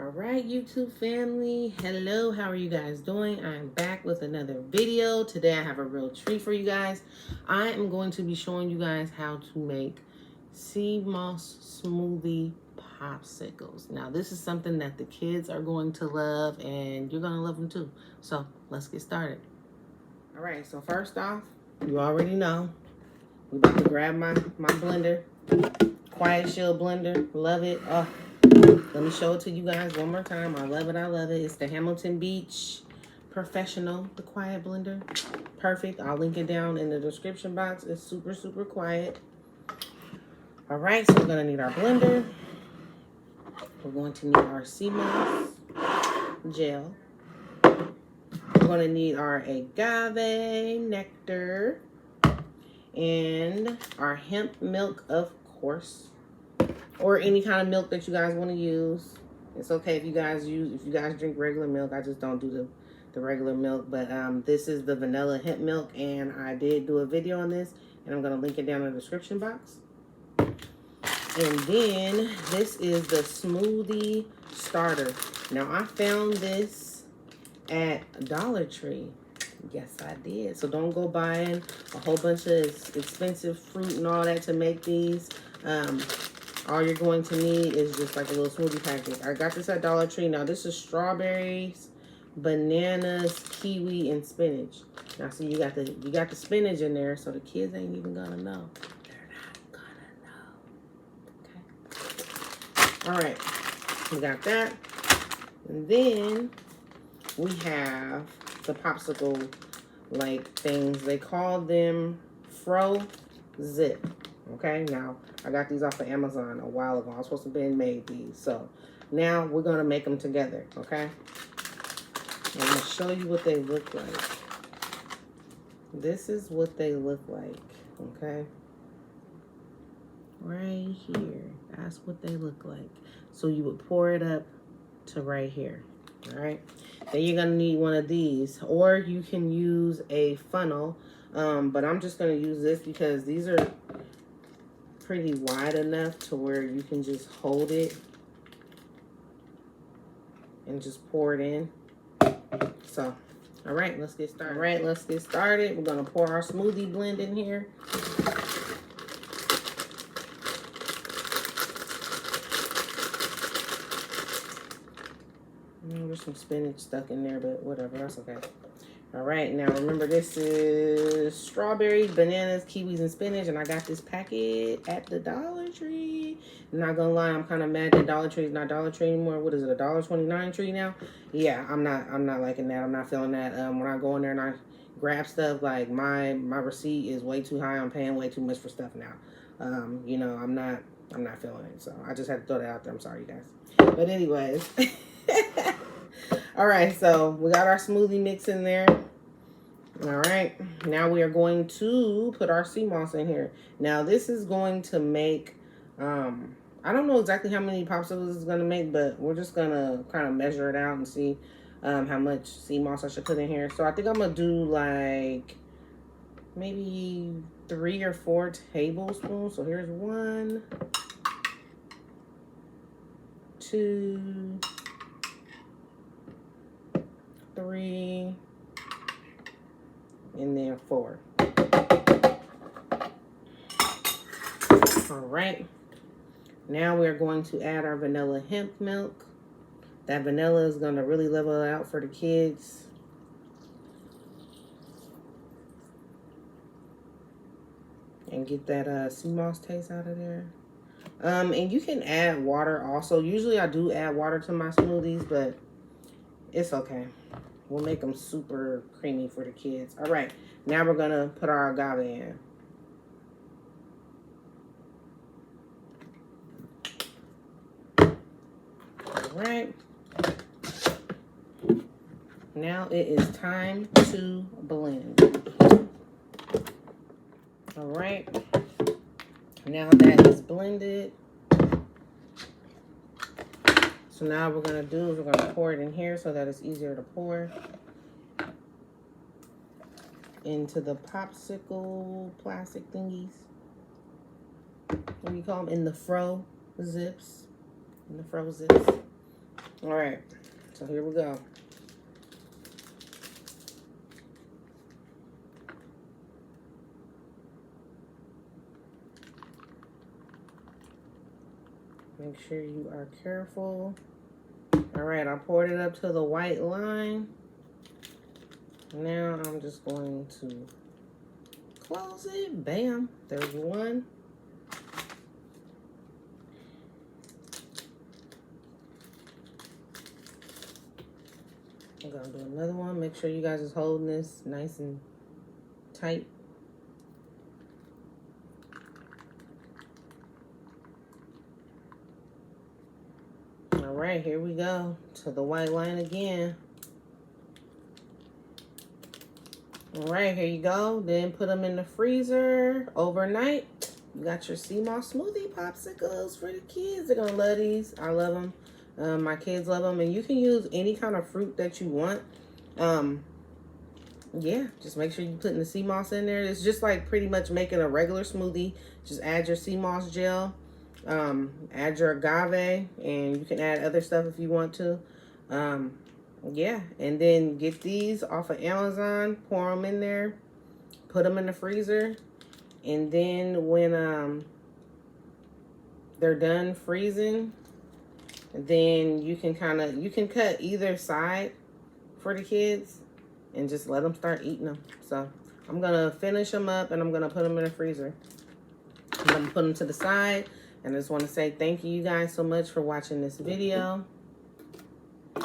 All right, YouTube family. Hello, how are you guys doing? I'm back with another video. Today I have a real treat for you guys. I am going to be showing you guys how to make sea moss smoothie popsicles. Now, this is something that the kids are going to love and you're going to love them too. So, let's get started. All right, so first off, you already know, we're about to grab my blender. Quiet Shield blender. Love it. Oh, let me show it to you guys one more time. I love it. I love it. It's the Hamilton Beach Professional, the quiet blender. Perfect. I'll link it down in the description box. It's super, super quiet. All right, so we're going to need our blender. We're going to need our sea moss gel. We're going to need our agave nectar and our hemp milk, of course, or any kind of milk that you guys want to use. It's okay if you guys drink regular milk. I just don't do the regular milk, but this is the vanilla hemp milk, and I did do a video on this, and I'm going to link it down in the description box. And then this is the smoothie starter. Now, I found this at Dollar Tree. Yes, I did. So don't go buying a whole bunch of expensive fruit and all that to make these. All you're going to need is just like a little smoothie packet. I got this at Dollar Tree. Now, this is strawberries, bananas, kiwi, and spinach. Now, see, you got the spinach in there, so the kids ain't even gonna know. They're not gonna know. Okay. All right. We got that. And then we have the popsicle like things. They call them Fro Zip. Okay, now I got these off of Amazon a while ago. I was supposed to have made these. So now we're gonna make them together. Okay, I'm gonna show you what they look like. This is what they look like. Okay, right here. That's what they look like. So you would pour it up to right here. All right, then you're gonna need one of these, or you can use a funnel, but I'm just gonna use this because these are pretty wide enough to where you can just hold it and just pour it in. So, all right, let's get started. All right, let's get started. We're gonna pour our smoothie blend in here. There's some spinach stuck in there, but whatever, that's okay. All right, now remember this is strawberries, bananas, kiwis, and spinach, and I got this packet at the Dollar Tree. I'm not gonna lie, I'm kind of mad that Dollar Tree is not Dollar Tree anymore. What is it, $1.29 tree now? Yeah, I'm not liking that. I'm not feeling that. When I go in there and I grab stuff, like my receipt is way too high. I'm paying way too much for stuff now. You know, I'm not feeling it. So I just had to throw that out there. I'm sorry, you guys. But anyways. All right, so we got our smoothie mix in there. All right, now we are going to put our sea moss in here. Now this is going to make, I don't know exactly how many popsicles it's going to make, but we're just going to kind of measure it out and see how much sea moss I should put in here. So I think I'm going to do like maybe 3 or 4 tablespoons. So here's 1, 2, 3, and then 4. All right. Now we're going to add our vanilla hemp milk. That vanilla is going to really level it out for the kids. And get that sea moss taste out of there. And you can add water also. Usually I do add water to my smoothies, but it's okay. We'll make them super creamy for the kids. All right, now we're gonna put our agave in. All right. Now it is time to blend. All right. Now that is blended. So now what we're going to do is we're going to pour it in here so that it's easier to pour into the popsicle plastic thingies. What do you call them? In the fro zips. In the fro zips. All right, so here we go. Make sure you are careful. All right, I poured it up to the white line. Now I'm just going to close it. Bam, there's one. I'm gonna do another one. Make sure you guys is holding this nice and tight. All right, here we go to the white line again. All right, here you go. Then put them in the freezer overnight. You got your sea moss smoothie popsicles for the kids. They're gonna love these. I love them. My kids love them, and you can use any kind of fruit that you want. Yeah, just make sure you put the sea moss in there. It's just like pretty much making a regular smoothie. Just add your sea moss gel, add your agave, and you can add other stuff if you want to. Yeah, and then get these off of Amazon, pour them in there, put them in the freezer, and then when they're done freezing, then you can cut either side for the kids and just let them start eating them. So I'm gonna finish them up and I'm gonna put them in the freezer. I'm gonna put them to the side, and I just want to say thank you guys so much for watching this video.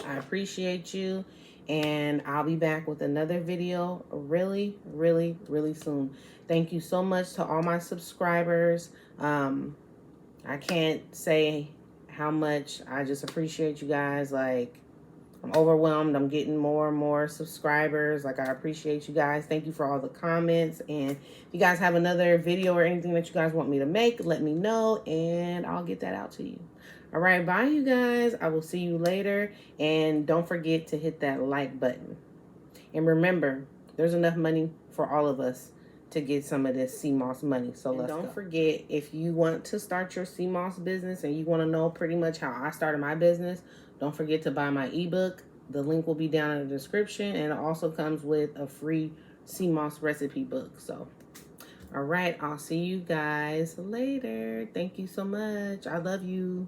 I appreciate you, and I'll be back with another video really soon. Thank you so much to all my subscribers. I can't say how much I just appreciate you guys. Like, I'm overwhelmed. I'm getting more and more subscribers. Like, I appreciate you guys. Thank you for all the comments. And if you guys have another video or anything that you guys want me to make, let me know and I'll get that out to you. All right, bye you guys. I will see you later. And don't forget to hit that like button. And remember, there's enough money for all of us to get some of this sea moss money. So let's go. Don't forget, if you want to start your sea moss business and you want to know pretty much how I started my business, don't forget to buy my ebook. The link will be down in the description, and it also comes with a free sea moss recipe book. So, all right, I'll see you guys later. Thank you so much. I love you.